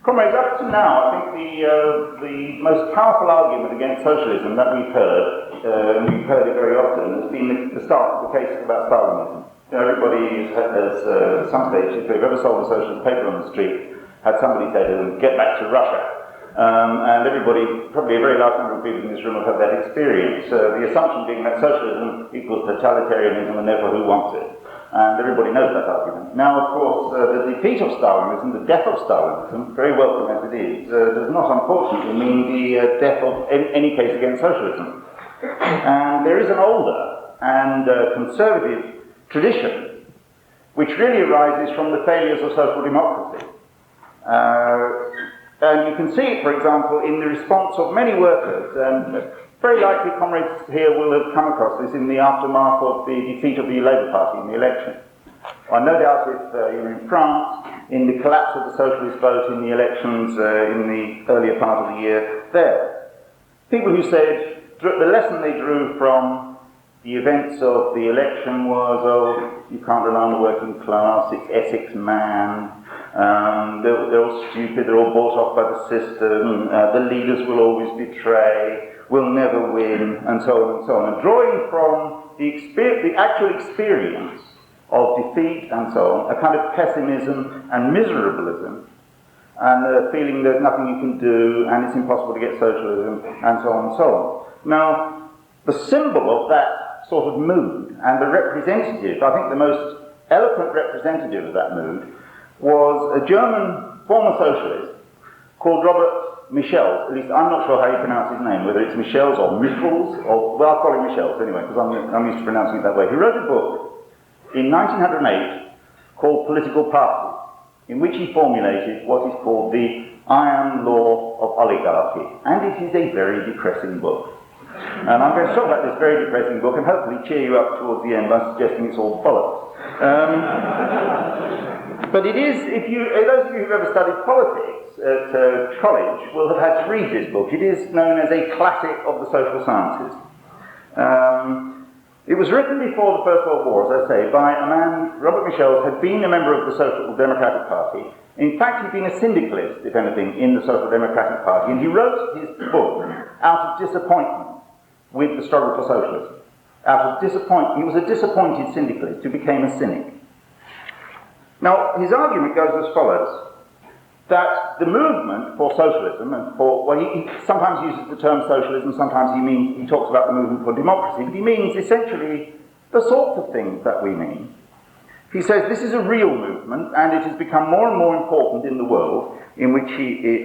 Comrades, up to now, I think the most powerful argument against socialism that we've heard, and we've heard it very often, has been the start of the case about Stalinism. You know, everybody has at some stage, if they've ever sold a socialist paper on the street, had somebody say to them, "Get back to Russia." And everybody, probably a very large number of people in this room have had that experience. The assumption being that socialism equals totalitarianism and therefore who wants it? And everybody knows that argument. Now, of course, the defeat of Stalinism, the death of Stalinism, very welcome as it is, does not unfortunately mean the death of any case against socialism. And there is an older and conservative tradition which really arises from the failures of social democracy. And you can see it, for example, in the response of many workers, and very likely comrades here will have come across this in the aftermath of the defeat of the Labour Party in the election. I no doubt if you're in France, in the collapse of the socialist vote in the elections in the earlier part of the year there. People who said the lesson they drew from the events of the election was, oh, you can't rely on the working class, it's Essex man, they're all stupid, they're all bought off by the system, the leaders will always betray, will never win, and so on and so on. And drawing from the actual experience of defeat and so on, a kind of pessimism and miserabilism, and the feeling there's nothing you can do, and it's impossible to get socialism, and so on and so on. Now, the symbol of that sort of mood, and the representative, I think the most eloquent representative of that mood, was a German former socialist called Robert Michels. At least I'm not sure how you pronounce his name, whether it's Michels or Michels, or, well, I'll call him Michels anyway, because I'm used to pronouncing it that way. He wrote a book in 1908 called Political Parties, in which he formulated what is called the Iron Law of Oligarchy, and it is a very depressing book. And I'm going to talk about this very depressing book and hopefully cheer you up towards the end by suggesting it's all bollocks. But it is, those of you who've ever studied politics at college will have had to read this book. It is known as a classic of the social sciences. It was written before the First World War, as I say, by a man, Robert Michels, had been a member of the Social Democratic Party. In fact, he'd been a syndicalist, if anything, in the Social Democratic Party, and he wrote his book out of disappointment with the struggle for socialism. He was a disappointed syndicalist who became a cynic. Now, his argument goes as follows, that the movement for socialism, and for, well, he sometimes uses the term socialism, sometimes he talks about the movement for democracy, but he means essentially the sorts of things that we mean. He says this is a real movement, and it has become more and more important in the world in which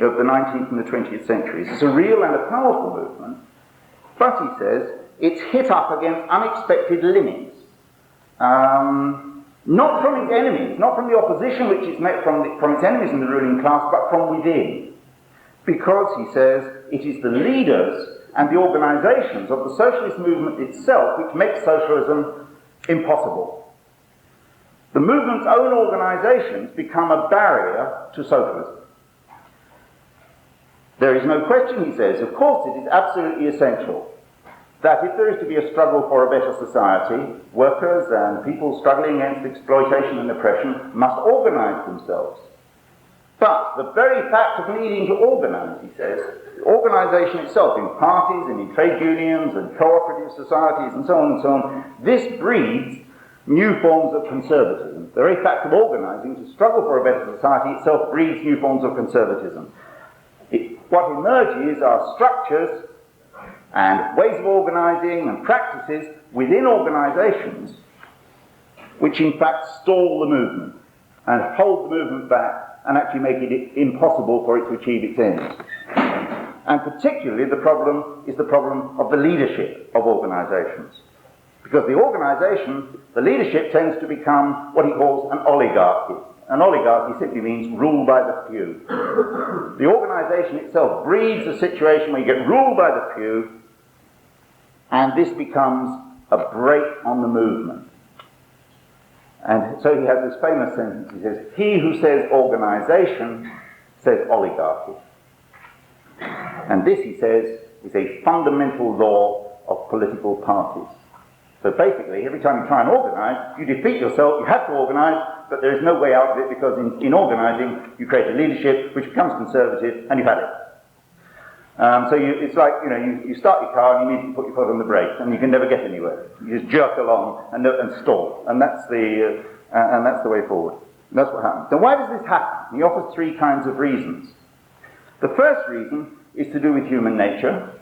of the 19th and the 20th centuries. It's a real and a powerful movement, but he says it's hit up against unexpected limits. Not from its enemies, not from the opposition which it's met from its enemies in the ruling class, but from within. Because, he says, it is the leaders and the organisations of the socialist movement itself which make socialism impossible. The movement's own organisations become a barrier to socialism. There is no question, he says, of course it is absolutely essential that if there is to be a struggle for a better society, workers and people struggling against exploitation and oppression must organise themselves. But the very fact of needing to organise, he says, organisation itself in parties and in trade unions and cooperative societies and so on, this breeds new forms of conservatism. The very fact of organising to struggle for a better society itself breeds new forms of conservatism. What emerges are structures and ways of organising and practices within organisations which in fact stall the movement and hold the movement back and actually make it impossible for it to achieve its ends. And particularly the problem is the problem of the leadership of organisations. Because the leadership tends to become what he calls an oligarchy. An oligarchy simply means rule by the few. The organisation itself breeds a situation where you get ruled by the few, and this becomes a brake on the movement. And so he has this famous sentence, he says, he who says organisation says oligarchy. And this, he says, is a fundamental law of political parties. So basically, every time you try and organise, you defeat yourself, you have to organise, but there is no way out of it, because in organising, you create a leadership which becomes conservative, and you've had it. So it's like, you start your car and you need to put your foot on the brake, and you can never get anywhere. You just jerk along and stall, and that's the way forward. And that's what happens. Now, why does this happen? He offers three kinds of reasons. The first reason is to do with human nature.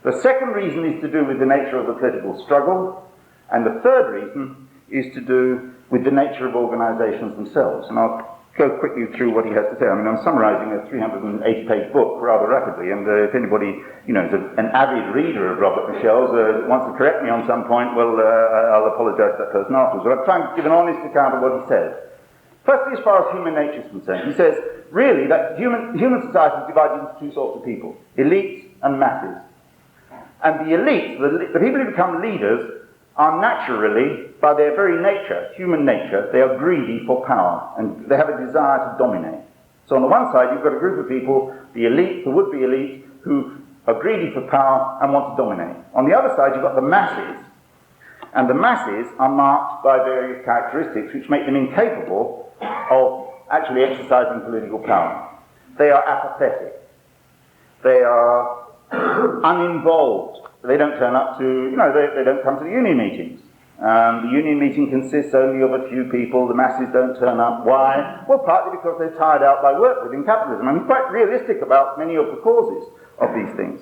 The second reason is to do with the nature of the political struggle, and the third reason is to do with the nature of organisations themselves. And I'll go quickly through what he has to say. I mean, I'm summarising a 380-page book rather rapidly, and if anybody, is an avid reader of Robert Michel's, wants to correct me on some point, well, I'll apologise to that person afterwards. But I'm trying to give an honest account of what he says. Firstly, as far as human nature is concerned, he says, really, that human society is divided into two sorts of people, elites and masses. And the elites, the people who become leaders, are naturally, by their very nature, human nature, they are greedy for power, and they have a desire to dominate. So on the one side, you've got a group of people, the elites, the would-be elites, who are greedy for power and want to dominate. On the other side, you've got the masses, and the masses are marked by various characteristics which make them incapable of actually exercising political power. They are apathetic. They are uninvolved. They don't turn up to, they don't come to the union meetings. The union meeting consists only of a few people. The masses don't turn up. Why? Well, partly because they're tired out by work within capitalism. I mean, quite realistic about many of the causes of these things.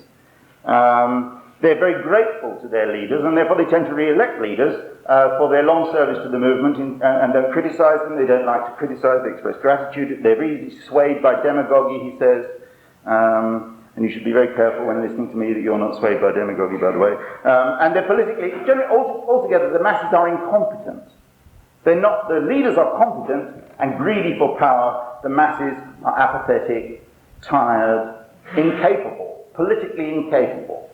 They're very grateful to their leaders, and therefore they tend to re-elect leaders for their long service to the movement, and don't criticise them. They don't like to criticise. They express gratitude. They're really swayed by demagogy, he says. And you should be very careful when listening to me that you're not swayed by demagogy, by the way. And they're politically, generally, altogether, the masses are incompetent. They're not, the leaders are competent and greedy for power. The masses are apathetic, tired, incapable, politically incapable.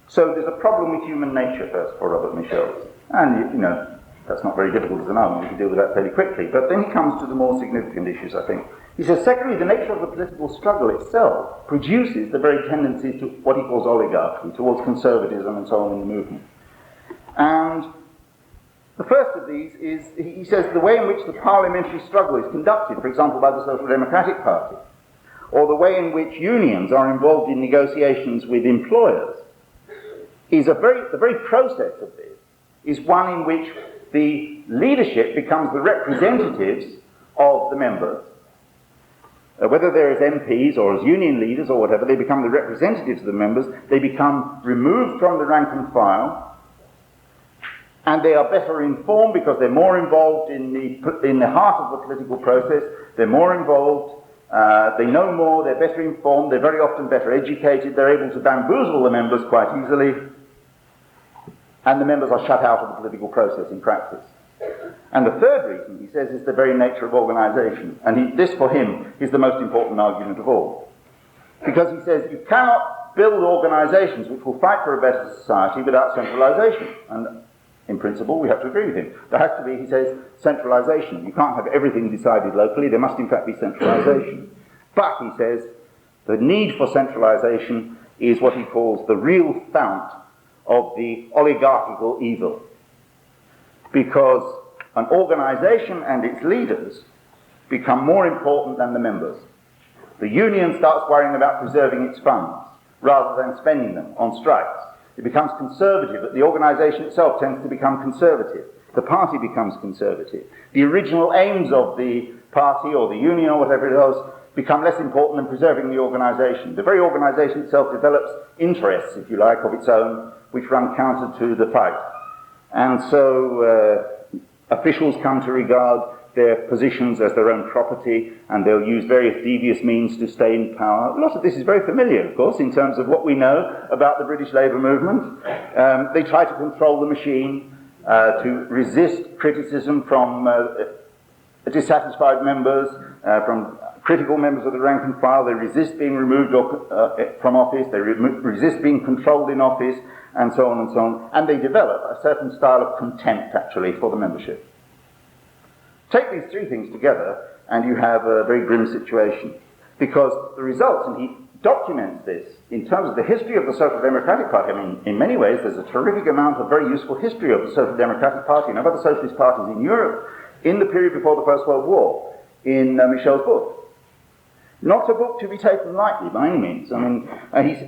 So there's a problem with human nature first for Robert Michel. And, that's not very difficult as an argument. You can deal with that fairly quickly. But then he comes to the more significant issues, I think. He says, secondly, the nature of the political struggle itself produces the very tendency to what he calls oligarchy, towards conservatism and so on in the movement. And the first of these is, he says, the way in which the parliamentary struggle is conducted, for example, by the Social Democratic Party, or the way in which unions are involved in negotiations with employers, is the very process of this is one in which the leadership becomes the representatives of the members. Whether they're as MPs or as union leaders or whatever, they become the representatives of the members. They become removed from the rank and file, and they are better informed because they're more involved in the heart of the political process. They're more involved. They know more. They're better informed. They're very often better educated. They're able to bamboozle the members quite easily, and the members are shut out of the political process in practice. And the third reason, he says, is the very nature of organisation. And this, for him, is the most important argument of all. Because he says you cannot build organisations which will fight for a better society without centralisation. And in principle, we have to agree with him. There has to be, he says, centralisation. You can't have everything decided locally. There must, in fact, be centralisation. But, he says, the need for centralisation is what he calls the real fount of the oligarchical evil. Because an organisation and its leaders become more important than the members. The union starts worrying about preserving its funds rather than spending them on strikes. It becomes conservative, but the organisation itself tends to become conservative. The party becomes conservative. The original aims of the party or the union or whatever it is become less important than preserving the organisation. The very organisation itself develops interests, if you like, of its own, which run counter to the fight. And so officials come to regard their positions as their own property, and they'll use various devious means to stay in power. A lot of this is very familiar, of course, in terms of what we know about the British labour movement. They try to control the machine, to resist criticism from dissatisfied members, from critical members of the rank and file. They resist being removed from office, they resist being controlled in office, and so on and so on. And they develop a certain style of contempt, actually, for the membership. Take these three things together, and you have a very grim situation. Because the results, and he documents this in terms of the history of the Social Democratic Party. I mean, in many ways, there's a terrific amount of very useful history of the Social Democratic Party and of other socialist parties in Europe in the period before the First World War, in Michel's book. Not a book to be taken lightly by any means. I mean,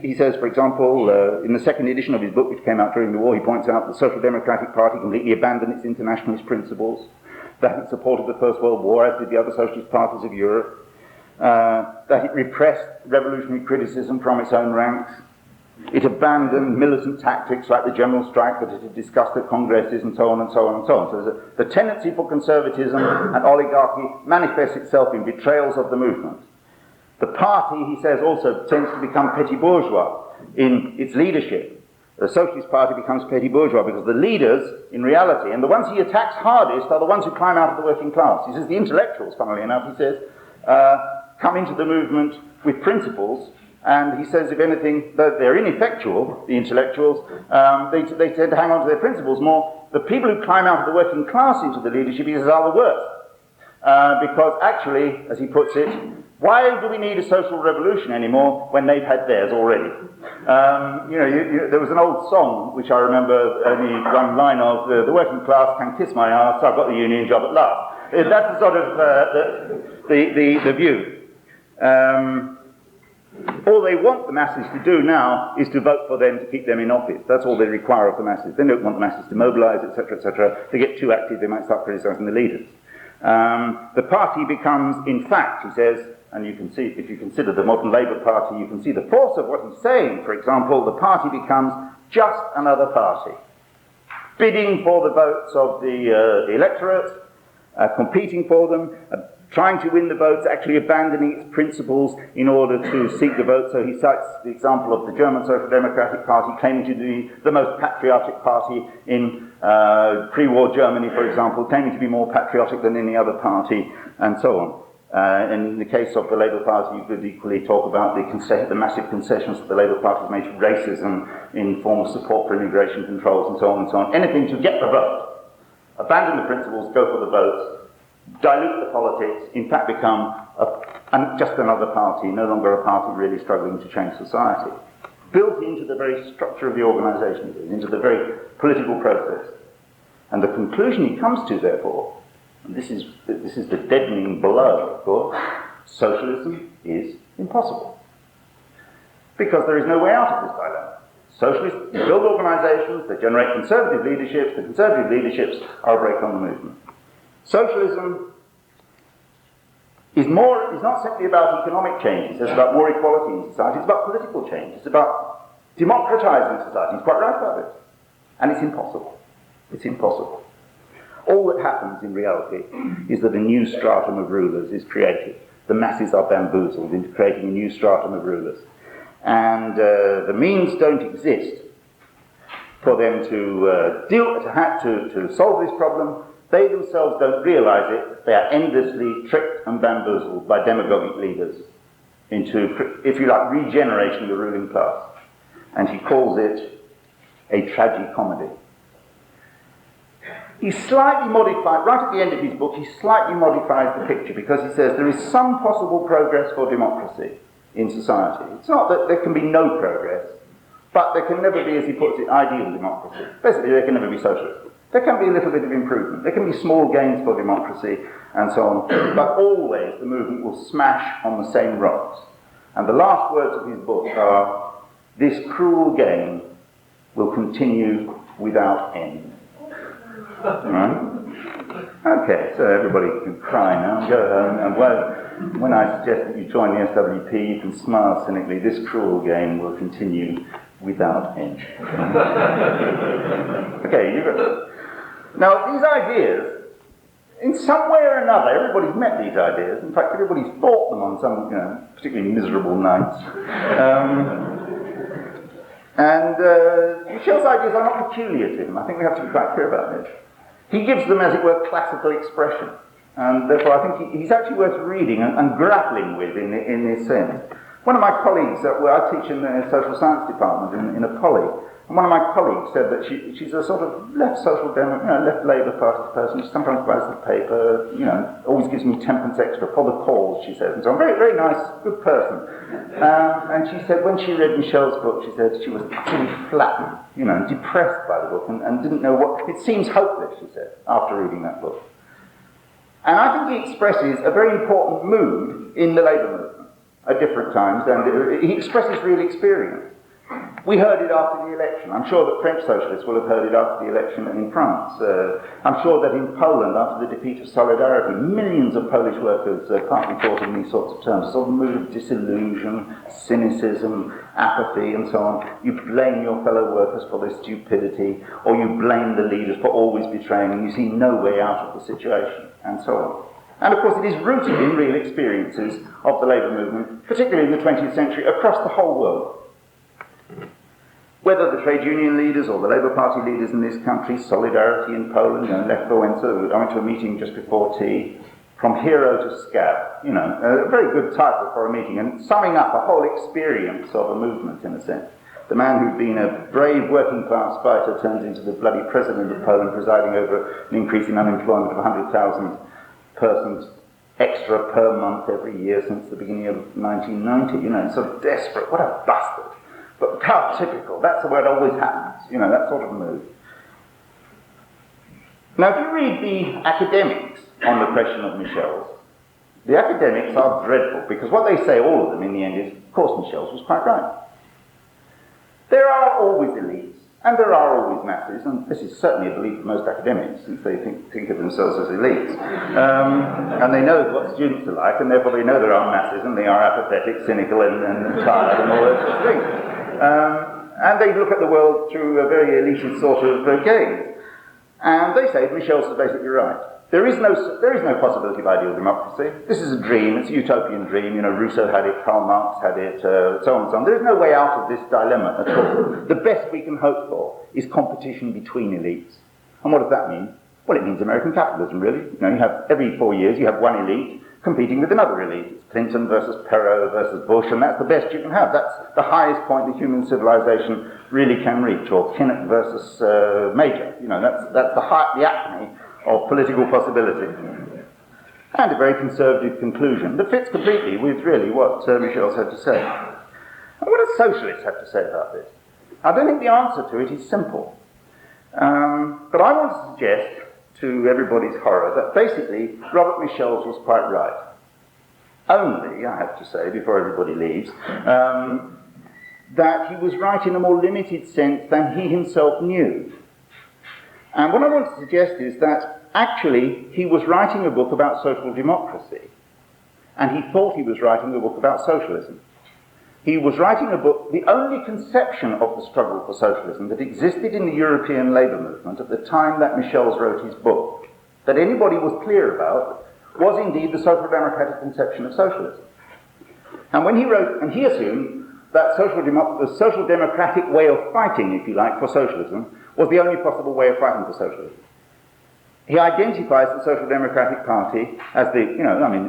he says, for example, in the second edition of his book, which came out during the war, he points out the Social Democratic Party completely abandoned its internationalist principles, that it supported the First World War, as did the other socialist parties of Europe, that it repressed revolutionary criticism from its own ranks, it abandoned militant tactics like the general strike that it had discussed at congresses, and so on and so on and so on. So the tendency for conservatism and oligarchy manifests itself in betrayals of the movement. The party, he says, also tends to become petty bourgeois in its leadership. The Socialist Party becomes petty bourgeois because the leaders, in reality, and the ones he attacks hardest, are the ones who climb out of the working class. He says the intellectuals, funnily enough, he says, come into the movement with principles, and he says, if anything, though they're ineffectual, the intellectuals, they tend to hang on to their principles more. The people who climb out of the working class into the leadership, he says, are the worst. Because actually, as he puts it, why do we need a social revolution anymore when they've had theirs already? There was an old song, which I remember only one line of, the working class can kiss my ass, I've got the union job at last. That's the sort of the view. All they want the masses to do now is to vote for them to keep them in office. That's all they require of the masses. They don't want the masses to mobilise, etc., etc. If they get too active, they might start criticising the leaders. The party becomes, in fact, he says, and you can see, if you consider the modern Labour Party, you can see the force of what he's saying. For example, the party becomes just another party, bidding for the votes of the electorate, competing for them, trying to win the votes, actually abandoning its principles in order to seek the vote. So he cites the example of the German Social Democratic Party claiming to be the most patriotic party in pre-war Germany, for example, claiming to be more patriotic than any other party, and so on. And in the case of the Labour Party, you could equally talk about the massive concessions that the Labour Party has made to racism in form of support for immigration controls and so on and so on. Anything to get the vote. Abandon the principles, go for the votes, dilute the politics, in fact become just another party, no longer a party really struggling to change society. Built into the very structure of the organisation, into the very political process. And the conclusion he comes to, therefore, and this is the deadening blow, of course, socialism is impossible. Because there is no way out of this dilemma. Socialists build organisations, they generate conservative leaderships, the conservative leaderships are a brake on the movement. Socialism is not simply about economic changes, it's about more equality in society, it's about political change, it's about democratising society. He's quite right about this. And it's impossible. It's impossible. All that happens in reality is that a new stratum of rulers is created. The masses are bamboozled into creating a new stratum of rulers. And the means don't exist for them to solve this problem. They themselves don't realise it. They are endlessly tricked and bamboozled by demagogic leaders into, if you like, regenerating the ruling class. And he calls it a tragicomedy. He slightly modified, right at the end of his book, he slightly modifies the picture because he says there is some possible progress for democracy in society. It's not that there can be no progress, but there can never be, as he puts it, ideal democracy. Basically, there can never be socialism. There can be a little bit of improvement. There can be small gains for democracy and so on. But always the movement will smash on the same rocks. And the last words of his book are, this cruel game will continue without end. Right? Okay, so everybody can cry now and go home. And when I suggest that you join the SWP, you can smile cynically. This cruel game will continue without end. Okay, you've got... Now, these ideas, in some way or another, everybody's met these ideas. In fact, everybody's thought them on some, particularly miserable nights. Michel's ideas are not peculiar to him. I think we have to be quite clear about this. He gives them, as it were, classical expression. And therefore, I think he's actually worth reading and grappling with in this sense. One of my colleagues, I teach in the social science department in a poly, And one of my colleagues said that she's a sort of left left Labour Party person. She sometimes buys the paper, always gives me 10 pence extra for the cause, she says. And so I'm very, very nice, good person. And she said when she read Michel's book, she said she was utterly flattened, depressed by the book and didn't know it seems hopeless, she said, after reading that book. And I think he expresses a very important mood in the Labour movement at different times, and he expresses real experience. We heard it after the election. I'm sure that French socialists will have heard it after the election in France. I'm sure that in Poland, after the defeat of Solidarity, millions of Polish workers partly thought in these sorts of terms, a sort of mood of disillusion, cynicism, apathy, and so on. You blame your fellow workers for their stupidity, or you blame the leaders for always betraying, and you see no way out of the situation, and so on. And of course it is rooted in real experiences of the Labour movement, particularly in the 20th century, across the whole world. Whether the trade union leaders or the Labour Party leaders in this country, Solidarity in Poland, Lech Wałęsa, I went to a meeting just before tea, from hero to scab, a very good title for a meeting, and summing up a whole experience of a movement in a sense. The man who'd been a brave working class fighter turns into the bloody president of Poland, presiding over an increase in unemployment of 100,000 persons extra per month every year since the beginning of 1990, sort of desperate, what a bastard. But how typical, that's the way it always happens, that sort of mood. Now, if you read the academics on the question of Michel's, the academics are dreadful, because what they say, all of them in the end, is, of course, Michel's was quite right. There are always elites, and there are always masses, and this is certainly a belief of most academics, since they think of themselves as elites. And they know what students are like, and therefore they know there are masses, and they are apathetic, cynical, and tired, and all those sorts of things. And they look at the world through a very elitist sort of gaze. And they say Michel's is basically right. There is no possibility of ideal democracy. This is a dream, it's a utopian dream. Rousseau had it, Karl Marx had it, so on and so on. There is no way out of this dilemma at all. The best we can hope for is competition between elites. And what does that mean? Well, it means American capitalism, really. You have every 4 years you have one elite competing with another elite. It's Clinton versus Perot versus Bush, and that's the best you can have. That's the highest point that human civilization really can reach, or Kinnock versus Major. That's the acme of political possibility. And a very conservative conclusion that fits completely with really what Michel's had to say. And what do socialists have to say about this? I don't think the answer to it is simple. But I want to suggest, to everybody's horror, that basically Robert Michel's was quite right. Only, I have to say, before everybody leaves, that he was right in a more limited sense than he himself knew. And what I want to suggest is that actually he was writing a book about social democracy, and he thought he was writing a book about socialism. He was writing a book, the only conception of the struggle for socialism that existed in the European labour movement at the time that Michel's wrote his book, that anybody was clear about, was indeed the social democratic conception of socialism. And when he wrote, and he assumed that the social democratic way of fighting, if you like, for socialism, was the only possible way of fighting for socialism. He identifies the Social Democratic Party as it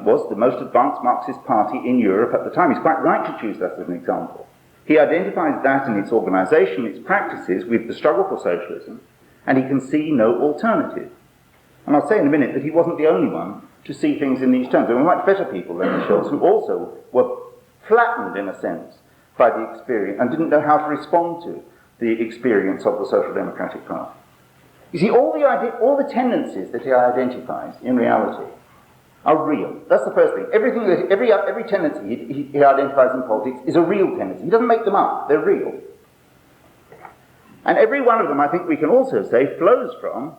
was the most advanced Marxist party in Europe at the time. He's quite right to choose that as an example. He identifies that and its organisation, its practices, with the struggle for socialism, and he can see no alternative. And I'll say in a minute that he wasn't the only one to see things in these terms. There were much better people than Michel's who also were flattened, in a sense, by the experience and didn't know how to respond to the experience of the Social Democratic Party. You see, all the tendencies that he identifies in reality are real. That's the first thing. Every tendency he identifies in politics is a real tendency. He doesn't make them up. They're real. And every one of them, I think we can also say, flows from,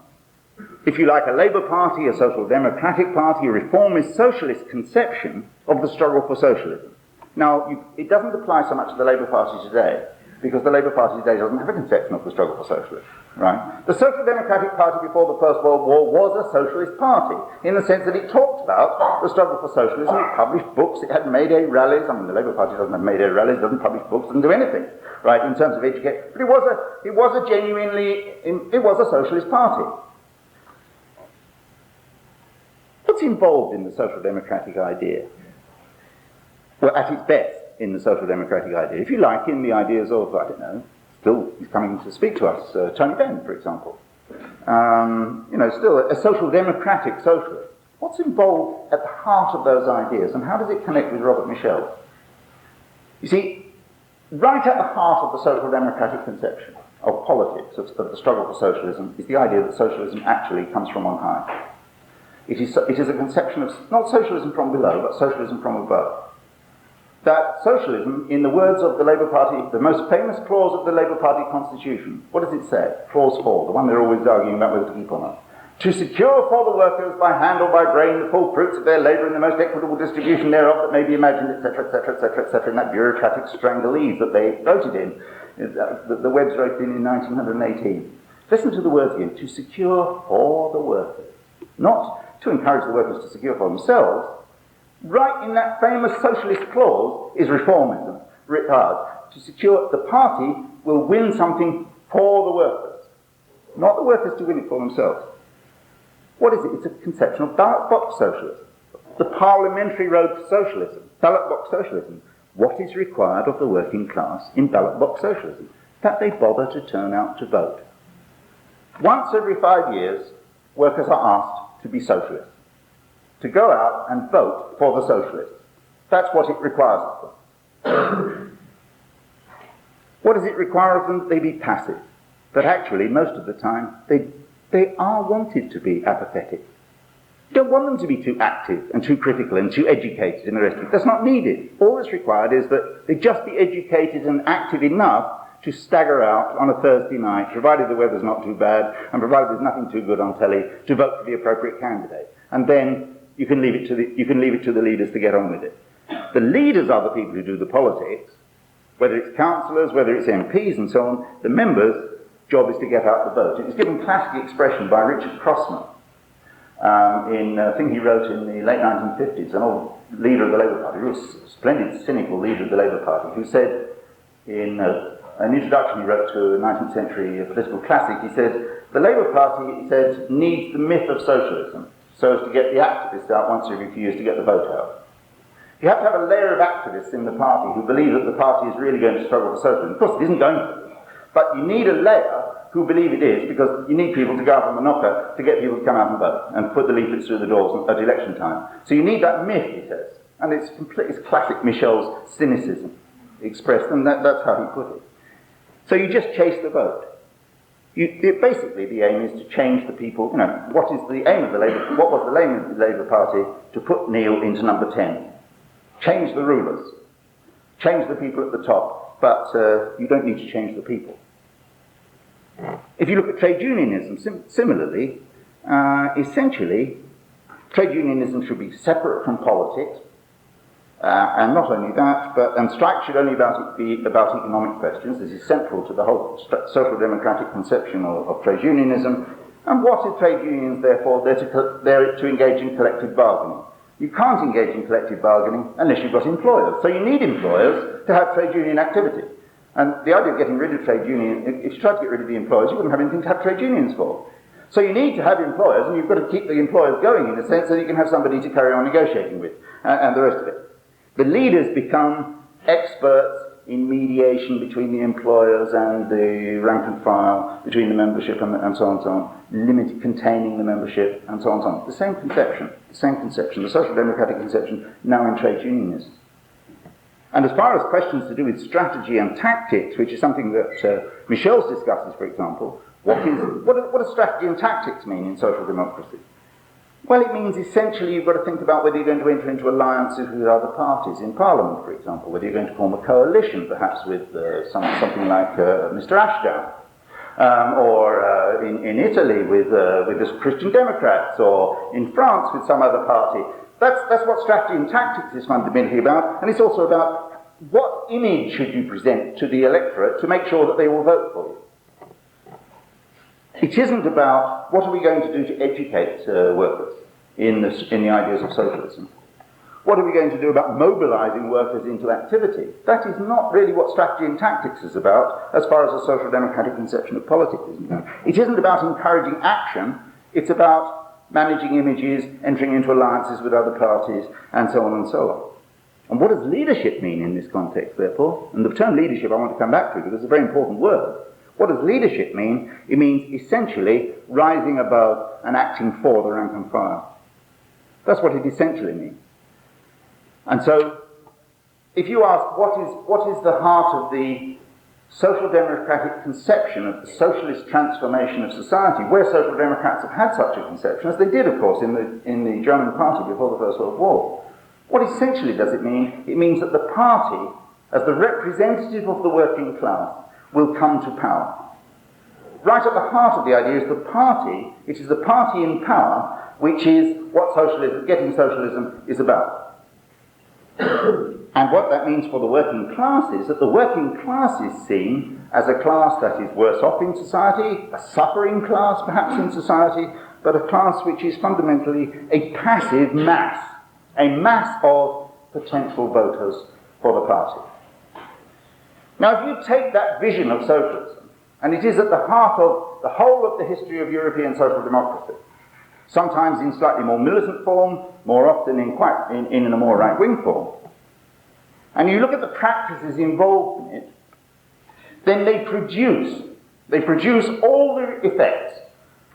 if you like, a Labour Party, a Social Democratic Party, a reformist socialist conception of the struggle for socialism. Now, it doesn't apply so much to the Labour Party today, because the Labour Party today doesn't have a conception of the struggle for socialism, right? The Social Democratic Party before the First World War was a socialist party, in the sense that it talked about the struggle for socialism, it published books, it had May Day rallies. I mean, the Labour Party doesn't have May Day rallies, doesn't publish books, doesn't do anything, right, in terms of education. But it was a socialist party. What's involved in the social democratic idea? Well, at its best, in the social democratic idea, if you like, in the ideas of, Still, he's coming to speak to us. Tony Benn, for example. Still a social democratic socialist. What's involved at the heart of those ideas, and how does it connect with Robert Michel? You see, right at the heart of the social democratic conception of politics, of the struggle for socialism, is the idea that socialism actually comes from on high. It is a conception of not socialism from below, but socialism from above. That socialism, in the words of the Labour Party, the most famous clause of the Labour Party constitution, what does it say? Clause 4, the one they're always arguing about whether to keep or not. To secure for the workers by hand or by brain the full fruits of their labour in the most equitable distribution thereof that may be imagined, etc., etc., etc., etc., in that bureaucratic strangalese that they voted in, that the Webbs wrote in 1918. Listen to the words again. To secure for the workers. Not to encourage the workers to secure for themselves. Right in that famous socialist clause is reformism, writ hard. To secure the party will win something for the workers. Not the workers to win it for themselves. What is it? It's a conception of ballot box socialism. The parliamentary road to socialism. Ballot box socialism. What is required of the working class in ballot box socialism? That they bother to turn out to vote. Once every 5 years, workers are asked to be socialists. To go out and vote for the socialists. That's what it requires of them. What does it require of them? They be passive. But actually, most of the time, they are wanted to be apathetic. You don't want them to be too active and too critical and too educated and the rest of it. That's not needed. All that's required is that they just be educated and active enough to stagger out on a Thursday night, provided the weather's not too bad and provided there's nothing too good on telly, to vote for the appropriate candidate. And then you can leave it to the leaders to get on with it. The leaders are the people who do the politics, whether it's councillors, whether it's MPs and so on. The members' job is to get out the vote. It was given classic expression by Richard Crossman in a thing he wrote in the late 1950s, an old leader of the Labour Party, a real splendid, cynical leader of the Labour Party, who said in an introduction he wrote to a 19th century political classic, he said, the Labour Party, he said, needs the myth of socialism so as to get the activists out once every few years to get the vote out. You have to have a layer of activists in the party who believe that the party is really going to struggle for socialism. Of course, it isn't going to. But you need a layer who believe it is, because you need people to go out on the knocker to get people to come out and vote and put the leaflets through the doors at election time. So you need that myth, he says. And it's classic Michel's cynicism expressed, and that's how he put it. So you just chase the vote. Basically, the aim is to change the people. What is the aim of the Labour? What was the aim of the Labour Party? To put Neil into number 10. Change the rulers. Change the people at the top. But you don't need to change the people. If you look at trade unionism, similarly, essentially, trade unionism should be separate from politics, and not only that, and strikes should only be about economic questions. This is central to the whole social democratic conception of trade unionism. And what are trade unions, therefore? They're to engage in collective bargaining. You can't engage in collective bargaining unless you've got employers. So you need employers to have trade union activity. And the idea of getting rid of trade unions, if you tried to get rid of the employers, you wouldn't have anything to have trade unions for. So you need to have employers, and you've got to keep the employers going in a sense so that you can have somebody to carry on negotiating with, and the rest of it. The leaders become experts in mediation between the employers and the rank and file, between the membership and so on and so on, containing the membership, and so on and so on. The same conception, the social democratic conception, now in trade unionism. And as far as questions to do with strategy and tactics, which is something that Michel discusses, for example, what does strategy and tactics mean in social democracy? Well, it means essentially you've got to think about whether you're going to enter into alliances with other parties in Parliament, for example, whether you're going to form a coalition, perhaps with something like Mr. Ashdown, or in Italy with the Christian Democrats, or in France with some other party. That's what strategy and tactics is fundamentally about, and it's also about what image should you present to the electorate to make sure that they will vote for you. It isn't about what are we going to do to educate workers in the ideas of socialism. What are we going to do about mobilizing workers into activity? That is not really what strategy and tactics is about, as far as a social democratic conception of politics is concerned. It isn't about encouraging action, it's about managing images, entering into alliances with other parties, and so on and so And what does leadership mean in this context, therefore? And the term leadership I want to come back to because it's a very important word. What does leadership mean? It means essentially rising above and acting for the rank and file. That's what it essentially means. And so, if you ask what is the heart of the social democratic conception of the socialist transformation of society, where social democrats have had such a conception, as they did, of course, in the German party before the First World War, what essentially does it mean? It means that the party, as the representative of the working class, will come to power. Right at the heart of the idea is the party, it is the party in power, which is what socialism, getting socialism, is about. And what that means for the working class is that the working class is seen as a class that is worse off in society, a suffering class perhaps in society, but a class which is fundamentally a passive mass, a mass of potential voters for the party. Now, if you take that vision of socialism, and it is at the heart of the whole of the history of European social democracy, sometimes in slightly more militant form, more often in a more right-wing form, and you look at the practices involved in it, then they produce all the effects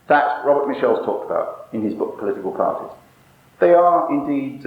that Robert Michel's talked about in his book Political Parties. They are indeed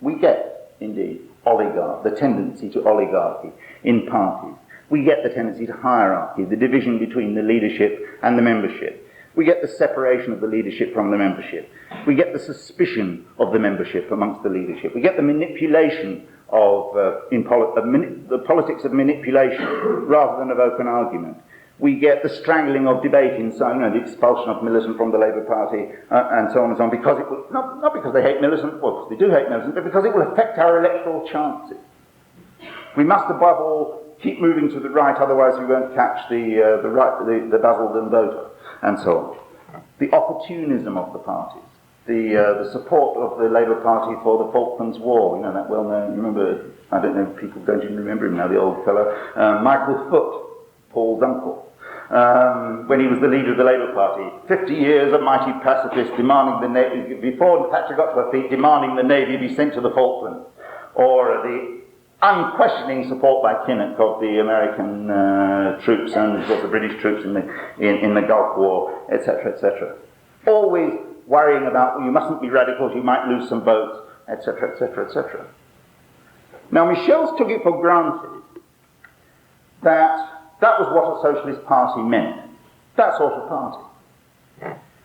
we get indeed the tendency to oligarchy in parties. We get the tendency to hierarchy, the division between the leadership and the membership. We get the separation of the leadership from the membership. We get the suspicion of the membership amongst the leadership. We get the manipulation of the politics of manipulation rather than of open argument. We get the strangling of debate in the expulsion of militant from the Labour Party and so on and so on, because it will, not because they hate militant, well, because they do hate militant, but because it will affect our electoral chances. We must, above all, keep moving to the right, otherwise we won't catch the dazzled voter, and so on. The opportunism of the parties, the support of the Labour Party for the Falklands War, that well-known, remember, I don't know if people don't even remember him now, the old fellow, Michael Foot, Paul's uncle, when he was the leader of the Labour Party. 50 years, a mighty pacifist, demanding the Navy, before Thatcher got to her feet, demanding the Navy be sent to the Falklands, or the unquestioning support by Kinnock of the American troops and, of course, the British troops in the Gulf War, etc., etc. Always worrying about, well, you mustn't be radicals, you might lose some votes, etc., etc., etc. Now, Michel's took it for granted that was what a socialist party meant, that sort of party.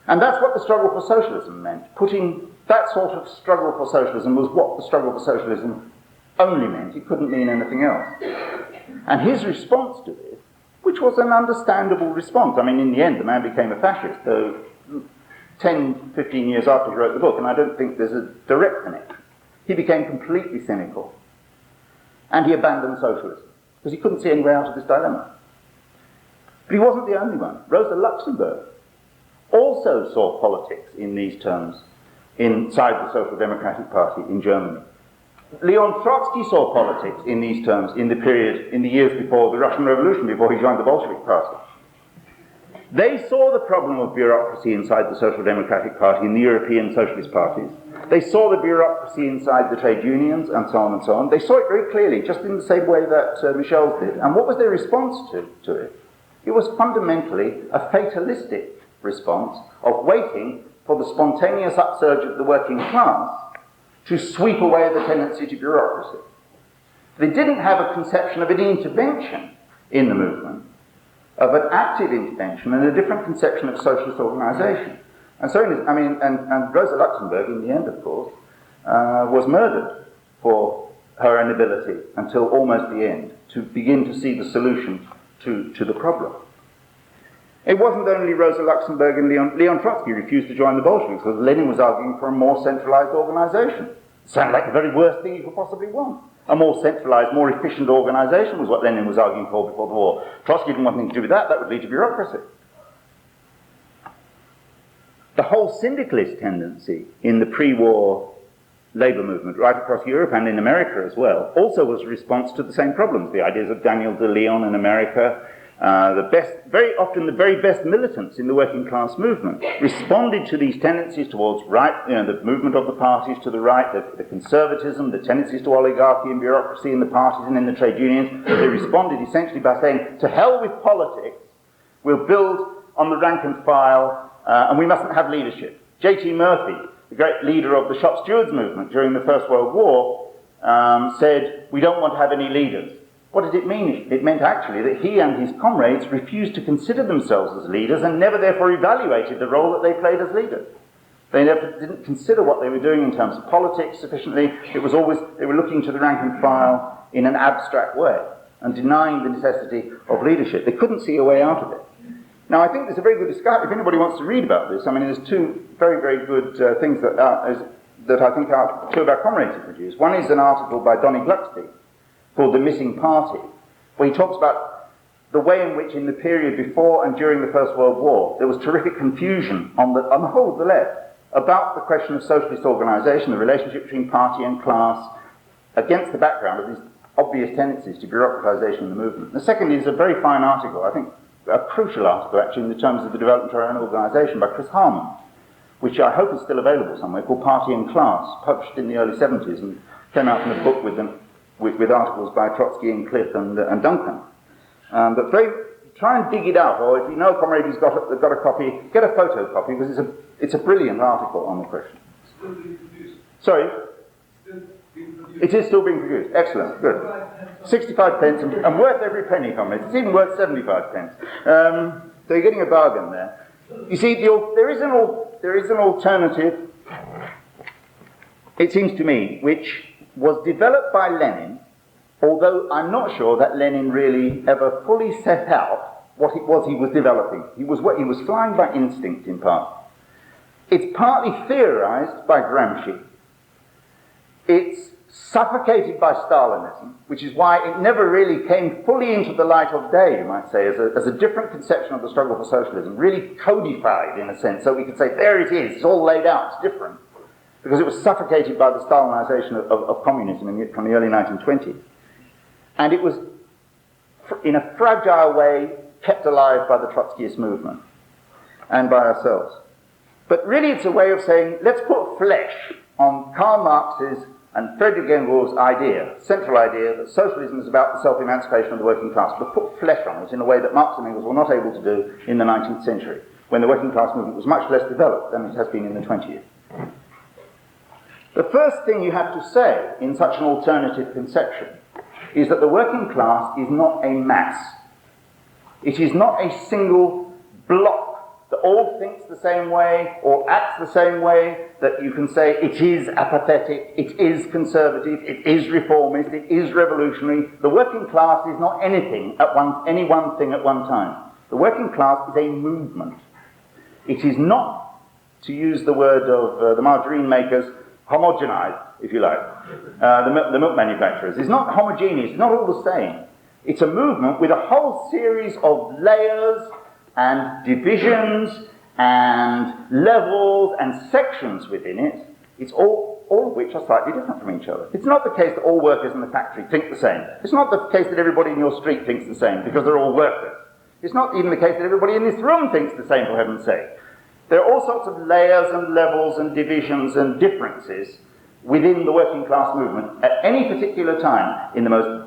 And that's what the struggle for socialism meant. Putting that sort of struggle for socialism was what the struggle for socialism only meant. It couldn't mean anything else. And his response to it, which was an understandable response, I mean, in the end, the man became a fascist, though 10, 15 years after he wrote the book, and I don't think there's a direct connection. He became completely cynical, and he abandoned socialism, because he couldn't see any way out of this dilemma. But he wasn't the only one. Rosa Luxemburg also saw politics in these terms inside the Social Democratic Party in Germany. Leon Trotsky saw politics in these terms in the years before the Russian Revolution, before he joined the Bolshevik Party. They saw the problem of bureaucracy inside the Social Democratic Party in the European socialist parties. They saw the bureaucracy inside the trade unions, and so on and so on. They saw it very clearly, just in the same way that Michel's did. And what was their response to it? It was fundamentally a fatalistic response of waiting for the spontaneous upsurge of the working class to sweep away the tendency to bureaucracy. They didn't have a conception of any intervention in the movement, of an active intervention, and a different conception of socialist organisation. And so, and Rosa Luxemburg, in the end, of course, was murdered for her inability, until almost the end, to begin to see the solution to the problem. It wasn't only Rosa Luxemburg and Leon Trotsky refused to join the Bolsheviks, because Lenin was arguing for a more centralized organization. It sounded like the very worst thing you could possibly want. A more centralized, more efficient organization was what Lenin was arguing for before the war. Trotsky didn't want anything to do with that. That would lead to bureaucracy. The whole syndicalist tendency in the pre-war labor movement right across Europe and in America as well also was a response to the same problems. The ideas of Daniel de Leon in America, Very often the very best militants in the working class movement responded to these tendencies towards right, the movement of the parties to the right, the conservatism, the tendencies to oligarchy and bureaucracy in the parties and in the trade unions. They responded essentially by saying, to hell with politics, we'll build on the rank and file, and we mustn't have leadership. J.T. Murphy, the great leader of the shop stewards movement during the First World War, said, we don't want to have any leaders. What did it mean? It meant actually that he and his comrades refused to consider themselves as leaders and never therefore evaluated the role that they played as leaders. They never didn't consider what they were doing in terms of politics sufficiently. It was always, they were looking to the rank and file in an abstract way and denying the necessity of leadership. They couldn't see a way out of it. Now, I think there's a very good discussion. If anybody wants to read about this, I mean, there's two very, very good things that I think two of our comrades have produced. One is an article by Donny Gluckstein called The Missing Party, where he talks about the way in which in the period before and during the First World War there was terrific confusion on the whole of the left about the question of socialist organisation, the relationship between party and class, against the background of these obvious tendencies to bureaucratisation in the movement. The second is a very fine article, I think a crucial article actually in the terms of the development of our own organisation by Chris Harman, which I hope is still available somewhere, called Party and Class, published in the early 70s and came out in a book with articles by Trotsky and Cliff and Duncan. But try and dig it out, or if you know a comrade who's got a copy, get a photocopy, because it's a brilliant article on the question. Still being produced. Sorry? Still being produced. It is still being produced. Excellent, good. 65 pence and worth every penny, comrades. It's even worth 75 pence. So you're getting a bargain there. You see, there is an alternative, it seems to me, which was developed by Lenin, although I'm not sure that Lenin really ever fully set out what it was he was developing. He was flying by instinct in part. It's partly theorized by Gramsci. It's suffocated by Stalinism, which is why it never really came fully into the light of day, you might say, as a different conception of the struggle for socialism, really codified in a sense, so we could say, there it is, it's all laid out, it's different. Because it was suffocated by the Stalinization of communism from the early 1920s. And it was, in a fragile way, kept alive by the Trotskyist movement and by ourselves. But really it's a way of saying, let's put flesh on Karl Marx's and Friedrich Engels' idea, central idea, that socialism is about the self-emancipation of the working class, but put flesh on it in a way that Marx and Engels were not able to do in the 19th century, when the working class movement was much less developed than it has been in the 20th. The first thing you have to say in such an alternative conception is that the working class is not a mass. It is not a single block that all thinks the same way or acts the same way, that you can say it is apathetic, it is conservative, it is reformist, it is revolutionary. The working class is not any one thing at one time. The working class is a movement. It is not, to use the word of the margarine makers, homogenized, if you like, the milk manufacturers. It's not homogeneous, it's not all the same. It's a movement with a whole series of layers and divisions and levels and sections within it. It's all of which are slightly different from each other. It's not the case that all workers in the factory think the same. It's not the case that everybody in your street thinks the same because they're all workers. It's not even the case that everybody in this room thinks the same, for heaven's sake. There are all sorts of layers and levels and divisions and differences within the working class movement at any particular time, in the most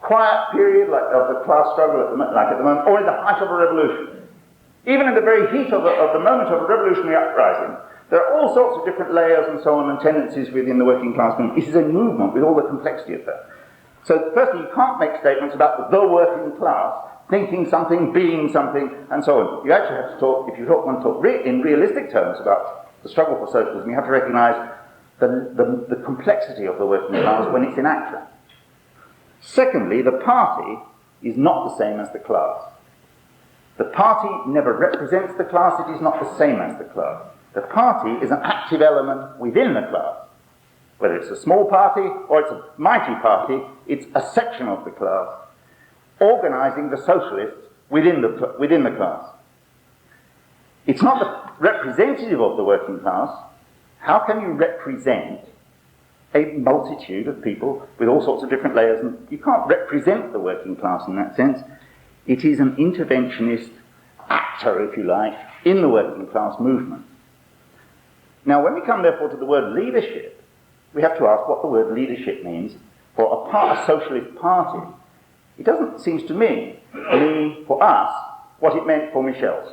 quiet period like of the class struggle at the moment, or in the height of a revolution. Even in the very heat of the moment of a revolutionary uprising, there are all sorts of different layers and so on and tendencies within the working class movement. It is a movement with all the complexity of that. So firstly, you can't make statements about the working class thinking something, being something, and so on. You actually have to talk, if you want to talk in realistic terms about the struggle for socialism, you have to recognise the complexity of the working class when it's in action. Secondly, the party is not the same as the class. The party never represents the class, it is not the same as the class. The party is an active element within the class. Whether it's a small party or it's a mighty party, it's a section of the class, organising the socialists within the class. It's not the representative of the working class. How can you represent a multitude of people with all sorts of different layers? And you can't represent the working class in that sense. It is an interventionist actor, if you like, in the working class movement. Now, when we come, therefore, to the word leadership, we have to ask what the word leadership means for a socialist party. It doesn't, seems to me, mean for us what it meant for Michel's.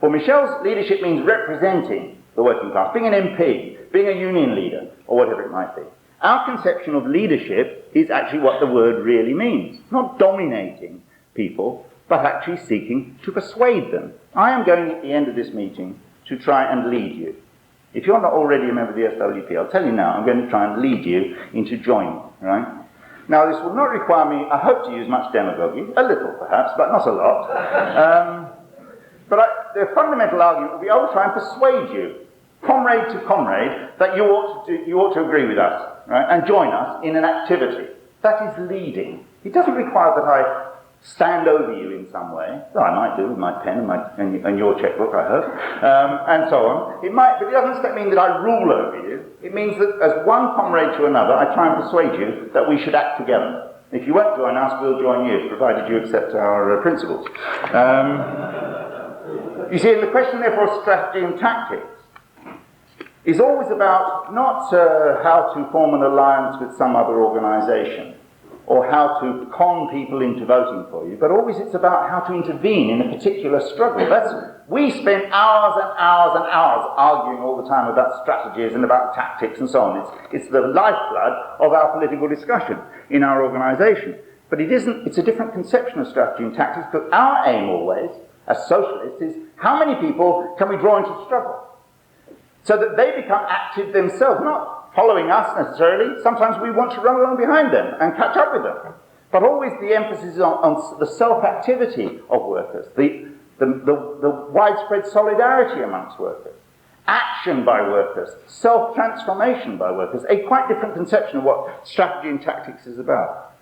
For Michel's, leadership means representing the working class, being an MP, being a union leader, or whatever it might be. Our conception of leadership is actually what the word really means. Not dominating people, but actually seeking to persuade them. I am going at the end of this meeting to try and lead you. If you're not already a member of the SWP, I'll tell you now, I'm going to try and lead you into joining, right? Now, this will not require me, I hope, to use much demagogy, a little perhaps, but not a lot. The fundamental argument will be, I will try and persuade you, comrade to comrade, that you ought to agree with us, right, and join us in an activity. That is leading. It doesn't require that I stand over you in some way, though I might do with my pen and your checkbook, I hope, and so on. It might, but it doesn't mean that I rule over you. It means that as one comrade to another, I try and persuade you that we should act together. If you won't join us, we'll join you, provided you accept our principles. You see, the question, therefore, of strategy and tactics is always about not how to form an alliance with some other organisation or how to con people into voting for you, but always it's about how to intervene in a particular struggle. We spend hours and hours and hours arguing all the time about strategies and about tactics and so on. It's the lifeblood of our political discussion in our organisation. But it's a different conception of strategy and tactics, because our aim always, as socialists, is how many people can we draw into the struggle so that they become active themselves, not following us necessarily. Sometimes we want to run along behind them and catch up with them. But always the emphasis is on the self-activity of workers, the widespread solidarity amongst workers, action by workers, self-transformation by workers, a quite different conception of what strategy and tactics is about.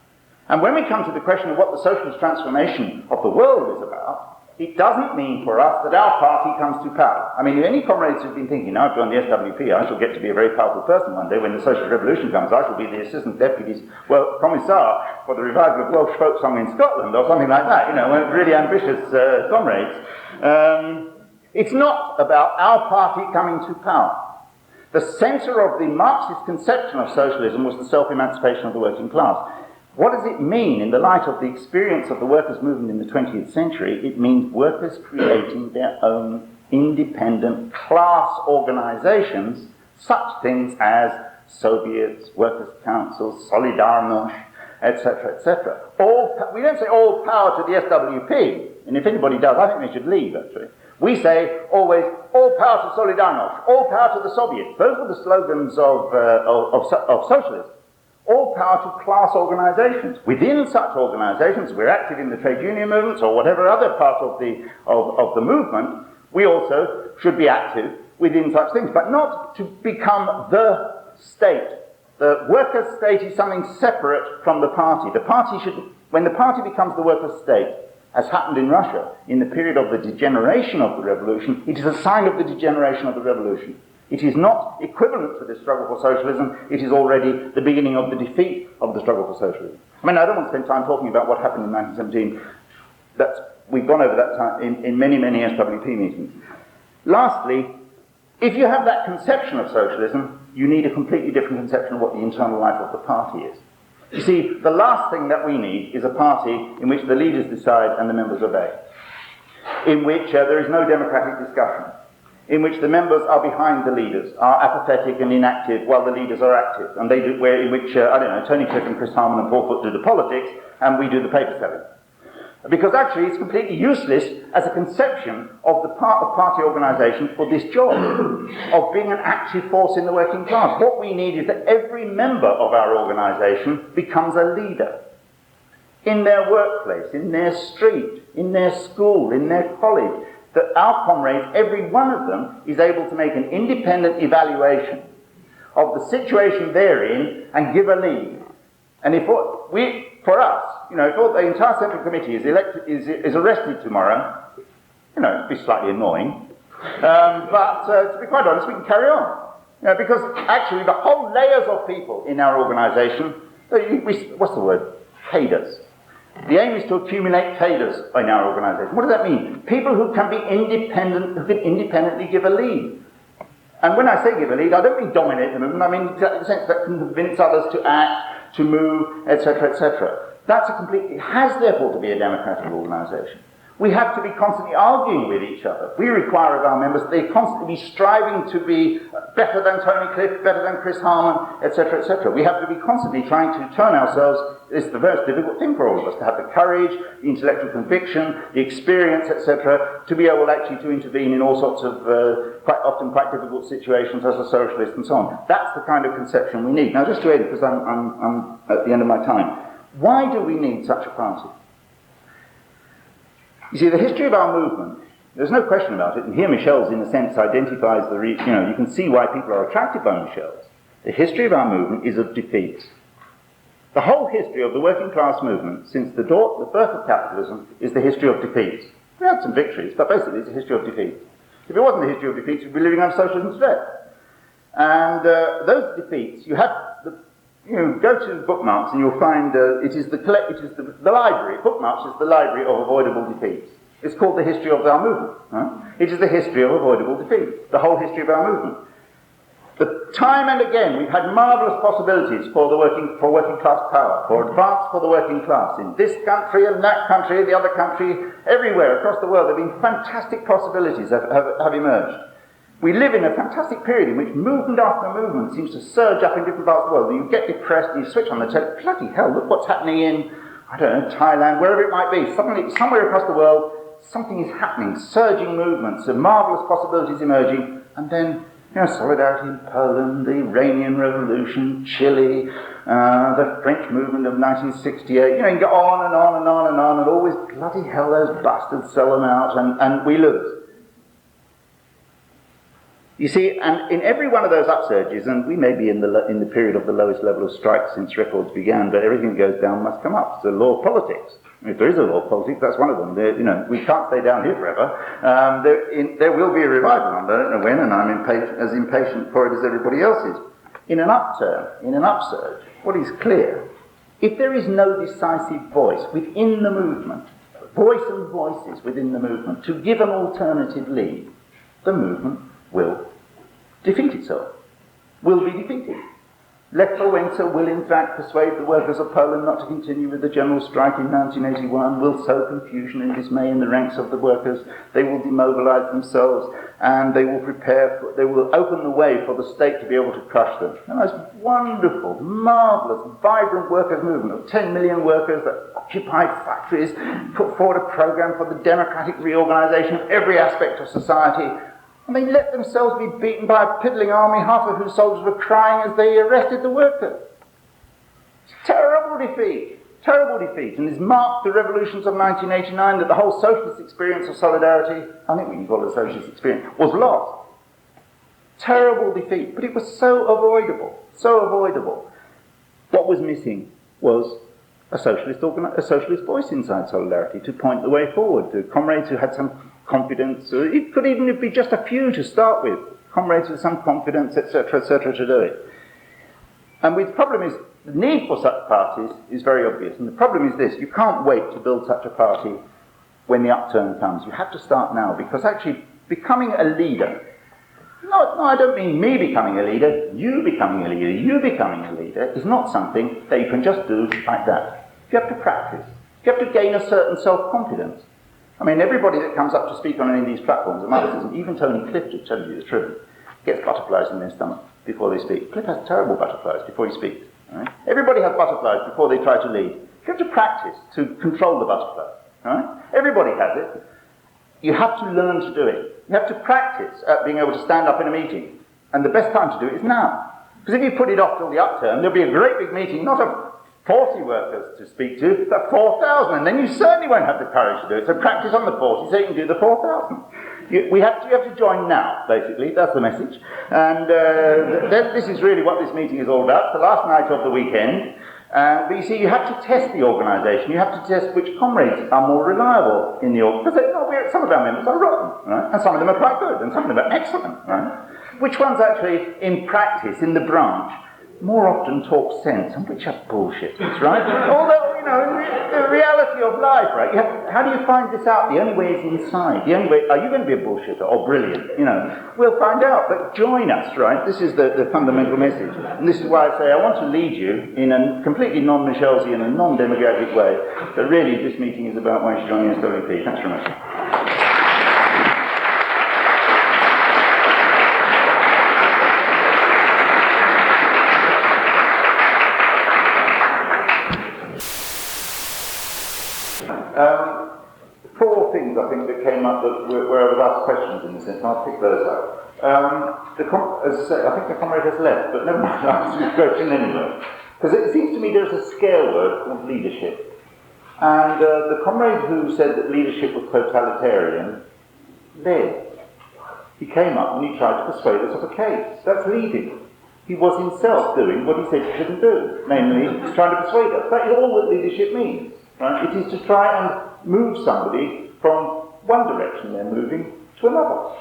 And when we come to the question of what the socialist transformation of the world is about, it doesn't mean for us that our party comes to power. I mean, if any comrades who've been thinking, I've joined the SWP, I shall get to be a very powerful person one day when the socialist revolution comes, I shall be the assistant deputy, commissar for the revival of Welsh folk song in Scotland, or something like that, really ambitious comrades. It's not about our party coming to power. The centre of the Marxist conception of socialism was the self-emancipation of the working class. What does it mean in the light of the experience of the workers' movement in the 20th century? It means workers creating their own independent class organizations, such things as Soviets, workers' councils, Solidarność, etc., etc. We don't say all power to the SWP, and if anybody does, I think they should leave, actually. We say always, all power to Solidarność, all power to the Soviets. Those were the slogans of socialism. All power to class organizations. Within such organizations, we're active in the trade union movements or whatever other part of the movement, we also should be active within such things, but not to become the state. The workers' state is something separate from the party. When the party becomes the workers' state, as happened in Russia in the period of the degeneration of the revolution, it is a sign of the degeneration of the revolution. It is not equivalent to the struggle for socialism. It is already the beginning of the defeat of the struggle for socialism. I mean, I don't want to spend time talking about what happened in 1917. We've gone over that time in many, many SWP meetings. Lastly, if you have that conception of socialism, you need a completely different conception of what the internal life of the party is. You see, the last thing that we need is a party in which the leaders decide and the members obey, in which there is no democratic discussion, in which the members are behind the leaders, are apathetic and inactive while the leaders are active, and in which Tony Cliff and Chris Harman and Paul Foot do the politics, and we do the paper selling. Because actually it's completely useless as a conception of the part of party organisation for this job, of being an active force in the working class. What we need is that every member of our organisation becomes a leader. In their workplace, in their street, in their school, in their college, that our comrades, every one of them, is able to make an independent evaluation of the situation they're in and give a lead. And if the entire Central Committee is arrested tomorrow, it'd be slightly annoying. But to be quite honest, we can carry on. Because actually the whole layers of people in our organisation, hate us. The aim is to accumulate tailors in our organisation. What does that mean? People who can be independent, who can independently give a lead. And when I say give a lead, I don't mean dominate the movement, I mean in the sense that can convince others to act, to move, etc., etc. That's a completely, it has therefore to be a democratic organisation. We have to be constantly arguing with each other. We require of our members that they constantly be striving to be better than Tony Cliff, better than Chris Harman, etc., etc. We have to be constantly trying to turn ourselves, it's the most difficult thing for all of us, to have the courage, the intellectual conviction, the experience, etc., to be able actually to intervene in all sorts of quite often quite difficult situations as a socialist and so on. That's the kind of conception we need. Now just to end, because I'm at the end of my time, why do we need such a party? You see, the history of our movement, there's no question about it, and here Michel's, in a sense, identifies you can see why people are attracted by Michel's. The history of our movement is of defeats. The whole history of the working class movement, since the birth of capitalism, is the history of defeats. We had some victories, but basically it's a history of defeats. If it wasn't a history of defeats, we'd be living under socialism today. And those defeats, go to bookmarks and you'll find it is the library. Bookmarks is the library of avoidable defeats. It's called the history of our movement. It is the history of avoidable defeats. The whole history of our movement. But time and again, we've had marvellous possibilities for working class power, for advance for the working class. In this country and that country, the other country, everywhere across the world, there have been fantastic possibilities that have emerged. We live in a fantastic period in which movement after movement seems to surge up in different parts of the world. You get depressed and you switch on the television. Bloody hell, look what's happening in, Thailand, wherever it might be. Suddenly, somewhere across the world, something is happening, surging movements, and marvellous possibilities emerging, and then, solidarity in Poland, the Iranian Revolution, Chile, the French movement of 1968, you can go on and on and on and on, and always, bloody hell, those bastards sell them out, and we lose. You see, and in every one of those upsurges, and we may be in the period of the lowest level of strikes since records began, but everything that goes down must come up. It's the law of politics. If there is a law of politics, that's one of them. We can't stay down here forever. There will be a revival, I don't know when, and I'm as impatient for it as everybody else is. In an upsurge, what is clear, if there is no decisive voice within the movement, voice and voices within the movement, to give an alternative lead, the movement will defeat itself, will be defeated. Lech Wałęsa will in fact persuade the workers of Poland not to continue with the general strike in 1981, will sow confusion and dismay in the ranks of the workers. They will demobilise themselves and they will open the way for the state to be able to crush them. The most wonderful, marvellous, vibrant workers' movement of 10 million workers that occupied factories, put forward a programme for the democratic reorganisation of every aspect of society. And they let themselves be beaten by a piddling army, half of whose soldiers were crying as they arrested the workers. Terrible defeat, and it's marked the revolutions of 1989 that the whole socialist experience of solidarity, I think we can call it a socialist experience, was lost. Terrible defeat, but it was so avoidable. What was missing was a socialist voice inside solidarity to point the way forward, to comrades who had some confidence. It could even be just a few to start with, comrades with some confidence, etc., to do it. And the problem is, the need for such parties is very obvious. And the problem is this: you can't wait to build such a party when the upturn comes. You have to start now, because actually becoming a leader, no, I don't mean me becoming a leader, you becoming a leader is not something that you can just do like that. You have to practice. You have to gain a certain self-confidence. I mean, everybody that comes up to speak on any of these platforms of Marxism, even Tony Cliff, to tell you the truth, gets butterflies in their stomach before they speak. Cliff has terrible butterflies before he speaks. Right? Everybody has butterflies before they try to lead. You have to practice to control the butterfly. Right? Everybody has it. You have to learn to do it. You have to practice at being able to stand up in a meeting. And the best time to do it is now. Because if you put it off till the upturn, there'll be a great big meeting, not of 40 workers to speak to, but 4,000, and then you certainly won't have the courage to do it. So practice on the 40 so you can do the 4,000. You have to join now, basically. That's the message. And this is really what this meeting is all about. It's the last night of the weekend. But you see, you have to test the organisation. You have to test which comrades are more reliable in the organisation. Because some of our members are rotten, right? And some of them are quite good, and some of them are excellent, right? Which ones actually, in practice, in the branch, more often talk sense, and which are bullshitters, right? Although, the reality of life, right? How do you find this out? The only way is inside. The only way, are you going to be a bullshitter or brilliant? We'll find out, but join us, right? This is the fundamental message. And this is why I say I want to lead you in a completely non-Michelsian and non-democratic way, but really this meeting is about why you should join the SWP. Thanks very much. Four things I think that came up where I was asked questions in this sense, and I'll pick those up. As I say, I think the comrade has left, but never mind, I'll ask you a question anyway. Because it seems to me there's a scale word called leadership. And the comrade who said that leadership was totalitarian led. He came up and he tried to persuade us of a case. That's leading. He was himself doing what he said he shouldn't do, namely trying to persuade us. That is all that leadership means. Right? It is to try and move somebody from one direction they're moving to another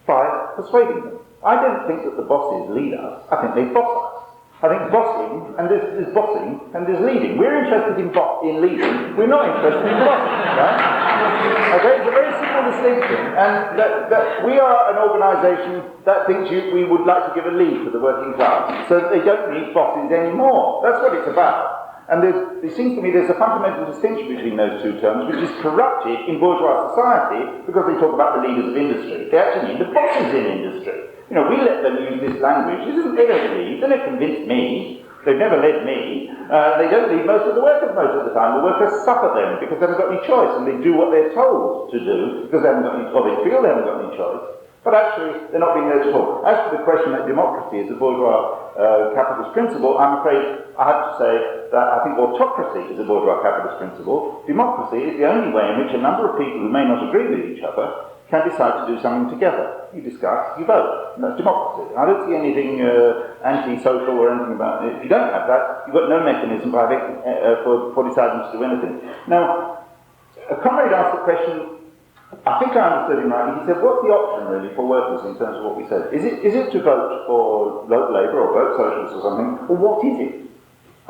by persuading them. I don't think that the bosses lead us. I think they boss us. I think bossing, and there's bossing, and there's leading. We're interested in leading. We're not interested in bossing, right? Okay, it's a very simple distinction. And that we are an organisation that thinks we would like to give a lead to the working class, so that they don't need bosses anymore. That's what it's about. And it seems to me there's a fundamental distinction between those two terms, which is corrupted in bourgeois society because they talk about the leaders of industry. They actually mean the bosses in industry. We let them use this language. They don't lead. They don't convince me. They've never led me. They don't lead most of the workers most of the time. The workers suffer them because they haven't got any choice, and they do what they're told to do because they haven't got any, or they feel they haven't got any choice. But actually, they're not being led at all. As for the question that democracy is a bourgeois capitalist principle, I'm afraid I have to say that I think autocracy is a bourgeois capitalist principle. Democracy is the only way in which a number of people who may not agree with each other can decide to do something together. You discuss, you vote. That's democracy. I don't see anything anti-social or anything about it. If you don't have that, you've got no mechanism for deciding to do anything. Now, a comrade asked the question, I think I understood him right. He said, what's the option really for workers in terms of what we said? Is it to vote for Labour or vote Socialists or something, or what is it?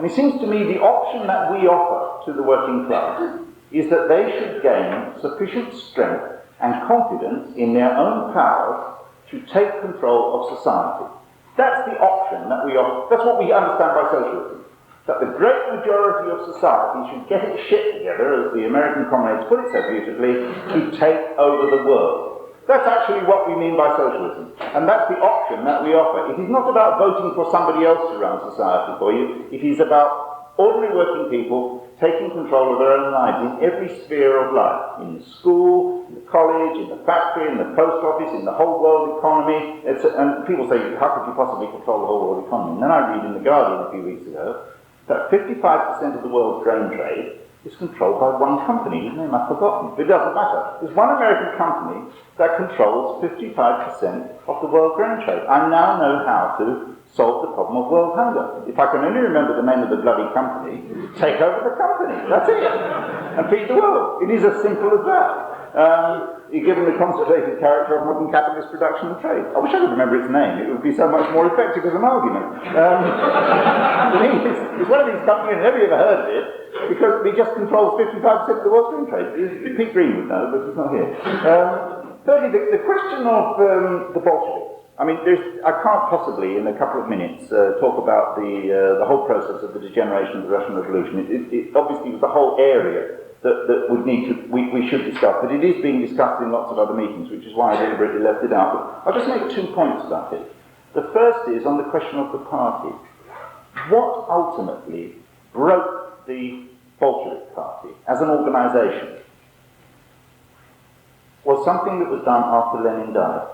And it seems to me the option that we offer to the working class is that they should gain sufficient strength and confidence in their own powers to take control of society. That's the option that we offer. That's what we understand by socialism. That the great majority of society should get its shit together, as the American comrades put it so beautifully, to take over the world. That's actually what we mean by socialism. And that's the option that we offer. It is not about voting for somebody else to run society for you. It is about ordinary working people taking control of their own lives in every sphere of life. In the school, in the college, in the factory, in the post office, in the whole world economy. And people say, how could you possibly control the whole world economy? And then I read in The Guardian a few weeks ago that 55% of the world's grain trade is controlled by one company, whose name I've forgotten. But it doesn't matter. There's one American company that controls 55% of the world grain trade. I now know how to solve the problem of world hunger. If I can only remember the name of the bloody company, take over the company. That's it. And feed the world. It is as simple as that. Given the concentrated character of modern capitalist production and trade. I wish I could remember its name. It would be so much more effective as an argument. It's one of these companies, I've never ever heard of it, because it just controls 55% of the world's grain trade. Pete Green would know, but he's not here. Thirdly, the question of the Bolsheviks. I mean, I can't possibly, in a couple of minutes, talk about the whole process of the degeneration of the Russian Revolution. It obviously was the whole area that we should discuss, but it is being discussed in lots of other meetings, which is why I deliberately left it out. But I'll just make 2 points about it. The first is on the question of the party. What ultimately broke the Bolshevik Party as an organisation was something that was done after Lenin died.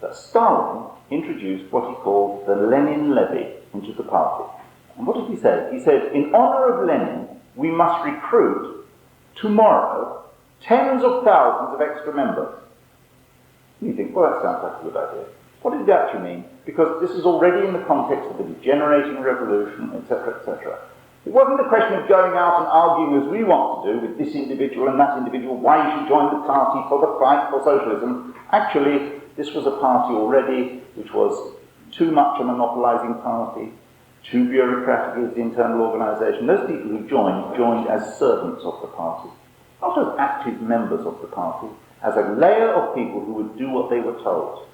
That Stalin introduced what he called the Lenin levy into the party. And what did he say? He said, in honour of Lenin, we must recruit tomorrow tens of thousands of extra members. You think, well, that sounds like a good idea. What did it actually mean? Because this is already in the context of the degenerating revolution, etc., etc. It wasn't a question of going out and arguing as we want to do with this individual and that individual, why you should join the party for the fight for socialism. Actually, this was a party already which was too much a monopolising party, too bureaucratic is the internal organisation. Those people who joined as servants of the party, not as active members of the party, as a layer of people who would do what they were told.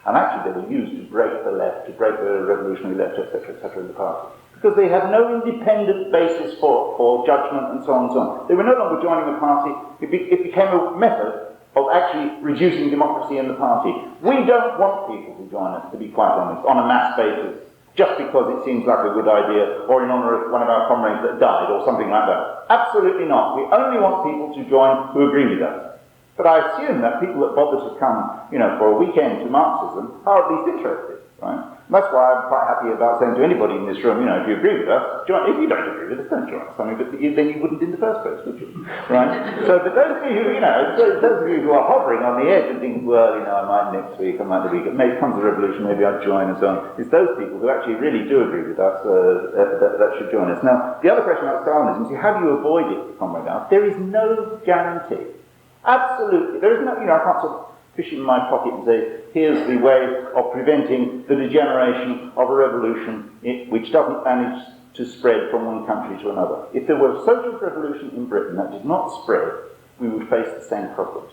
And actually they were used to break the left, to break the revolutionary left, etc., in the party. Because they had no independent basis for judgment and so on and so on. They were no longer joining the party. It became a method of actually reducing democracy in the party. We don't want people to join us, to be quite honest, on a mass basis, just because it seems like a good idea, or in honour of one of our comrades that died, or something like that. Absolutely not. We only want people to join who agree with us. But I assume that people that bother to come, for a weekend to Marxism are at least interested, right? And that's why I'm quite happy about saying to anybody in this room, if you agree with us, join. If you don't agree with us, don't join us. But then you wouldn't in the first place, would you? Right? So, but those of you who, those of you who are hovering on the edge and think, well, I might next week, I might the week, maybe comes the revolution, maybe I'll join and so on. It's those people who actually really do agree with us that should join us. Now, the other question about Stalinism is, how do you avoid it, Comrade Alf? There is no guarantee. Absolutely. There is no, I can't sort of fish in my pocket and say, here's the way of preventing the degeneration of a revolution which doesn't manage to spread from one country to another. If there were a socialist revolution in Britain that did not spread, we would face the same problems.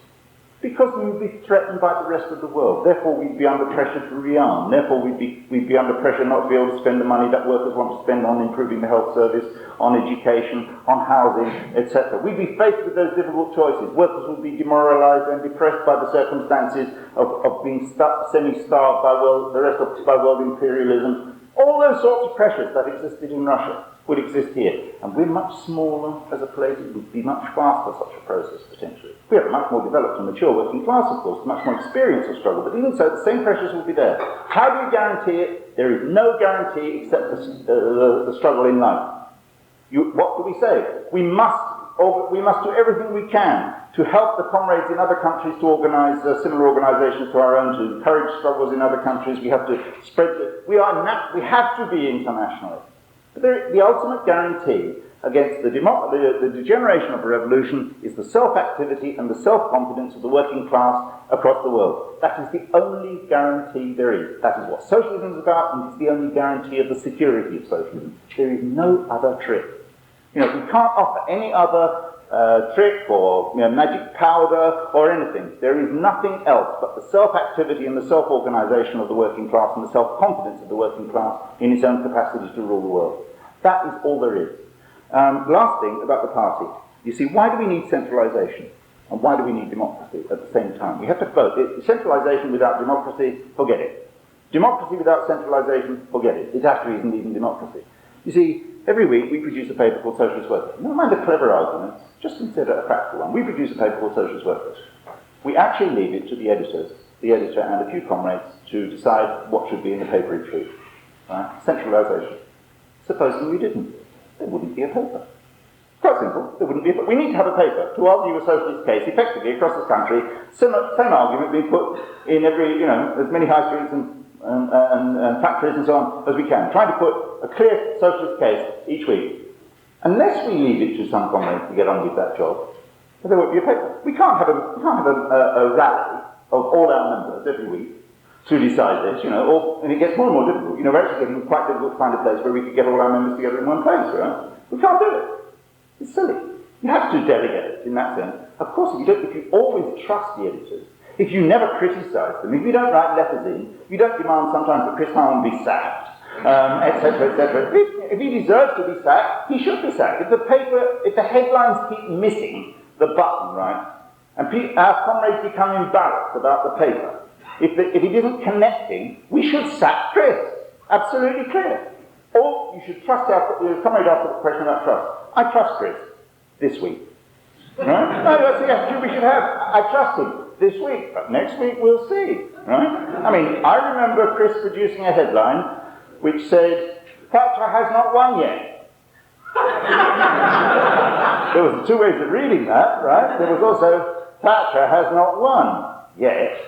Because we would be threatened by the rest of the world. Therefore, we'd be under pressure to rearm. Therefore, we'd be under pressure not to be able to spend the money that workers want to spend on improving the health service, on education, on housing, etc. We'd be faced with those difficult choices. Workers would be demoralised and depressed by the circumstances of being semi-starved by world imperialism. All those sorts of pressures that existed in Russia would exist here. And we're much smaller as a place. It would be much faster, such a process, potentially. We have a much more developed and mature working class, of course, much more experience of struggle, but even so, the same pressures will be there. How do you guarantee it? There is no guarantee except the struggle in life. What do we say? We must do everything we can to help the comrades in other countries to organise similar organisations to our own, to encourage struggles in other countries. We have to spread we have to be international. But the ultimate guarantee against the degeneration of a revolution is the self-activity and the self-confidence of the working class across the world. That is the only guarantee there is. That is what socialism is about, and it's the only guarantee of the security of socialism. There is no other trick. We can't offer any other trick or magic powder or anything. There is nothing else but the self-activity and the self-organisation of the working class and the self-confidence of the working class in its own capacity to rule the world. That is all there is. Last thing about the party. You see, why do we need centralisation? And why do we need democracy at the same time? We have to vote. Centralisation without democracy, forget it. Democracy without centralisation, forget it. It actually isn't even democracy. You see, every week we produce a paper called Socialist Workers. Never mind the clever arguments, just consider a practical one. We produce a paper called Socialist Workers. We actually leave it to the editor and a few comrades to decide what should be in the paper each week. Right? Centralisation. Supposing we didn't, there wouldn't be a paper. Quite simple, there wouldn't be a paper. We need to have a paper to argue a socialist case effectively across this country. Same argument being put in every, as many high streets and factories and so on as we can. Trying to put a clear socialist case each week. Unless we leave it to some comrades to get on with that job, there won't be a paper. We can't have a rally of all our members every week to decide this, and it gets more and more difficult. We're actually getting quite difficult to find a place where we could get all our members together in one place, right? We can't do it. It's silly. You have to delegate in that sense. Of course, if you always trust the editors, if you never criticise them, if you don't write letters in, you don't demand sometimes that Chris Harman be sacked, etc., etc. If he deserves to be sacked, he should be sacked. If the headlines keep missing the button, right, and our comrades become embarrassed about the paper, if it isn't connecting, we should sack Chris. Absolutely clear. Or you should trust your comrade after the question about trust. I trust Chris this week. Right? No, that's the attitude we should have. I trust him this week, but next week we'll see. Right? I remember Chris producing a headline which said, Thatcher has not won yet. There was two ways of reading that, right? There was also, Thatcher has not won yet,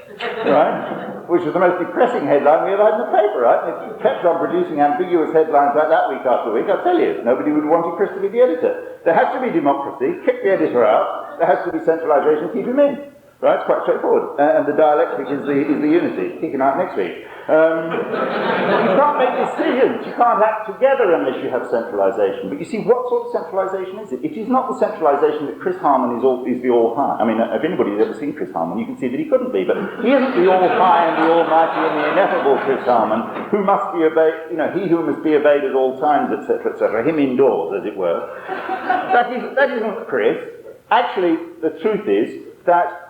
right? Which was the most depressing headline we ever had in the paper, right? If you kept on producing ambiguous headlines like that week after week, I'll tell you, nobody would have wanted Chris to be the editor. There has to be democracy, kick the editor out. There has to be centralisation, keep him in. Right? It's quite straightforward. And the dialectic is the unity, kick him out next week. You can't make decisions. You can't act together unless you have centralisation. But you see, what sort of centralisation is it? It is not the centralisation that Chris Harman is the all-high. I mean, if anybody's ever seen Chris Harman, you can see that he couldn't be. But he isn't the all-high and the almighty and the ineffable Chris Harman, who must be obeyed, he who must be obeyed at all times, etc., etc., him indoors, as it were. That isn't Chris. Actually, the truth is that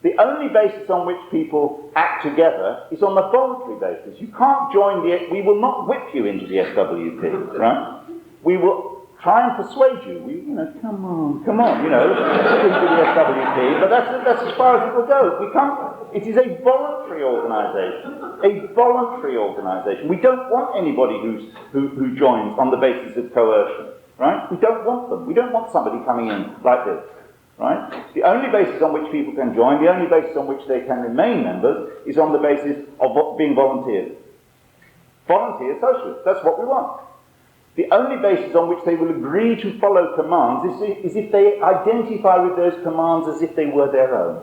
the only basis on which people act together is on the voluntary basis. You can't join we will not whip you into the SWP, right? We will try and persuade you. Come on, into the SWP, but that's as far as it will go. We can't. It is a voluntary organisation. A voluntary organisation. We don't want anybody who joins on the basis of coercion, right? We don't want them. We don't want somebody coming in like this. Right? The only basis on which people can join, the only basis on which they can remain members, is on the basis of being volunteers. Volunteer socialists, that's what we want. The only basis on which they will agree to follow commands is if they identify with those commands as if they were their own.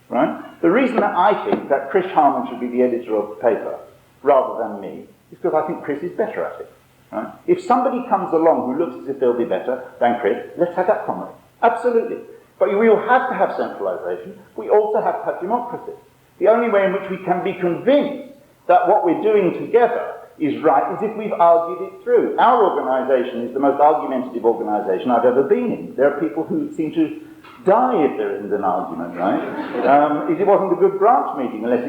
Right? The reason that I think that Chris Harman should be the editor of the paper, rather than me, is because I think Chris is better at it. Right? If somebody comes along who looks as if they'll be better than Chris, let's have that comrade. Absolutely. But we will have to have centralisation. We also have to have democracy. The only way in which we can be convinced that what we're doing together is right is if we've argued it through. Our organisation is the most argumentative organisation I've ever been in. There are people who seem to die if there isn't an argument, right? It wasn't a good branch meeting unless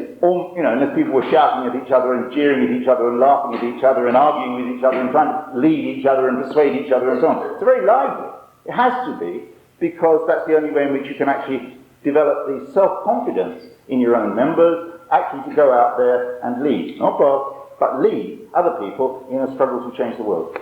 people were shouting at each other and jeering at each other and laughing at each other and arguing with each other and trying to lead each other and persuade each other and so on. It's very lively. It has to be, because that's the only way in which you can actually develop the self-confidence in your own members, actually to go out there and lead. Not God, but lead other people in a struggle to change the world.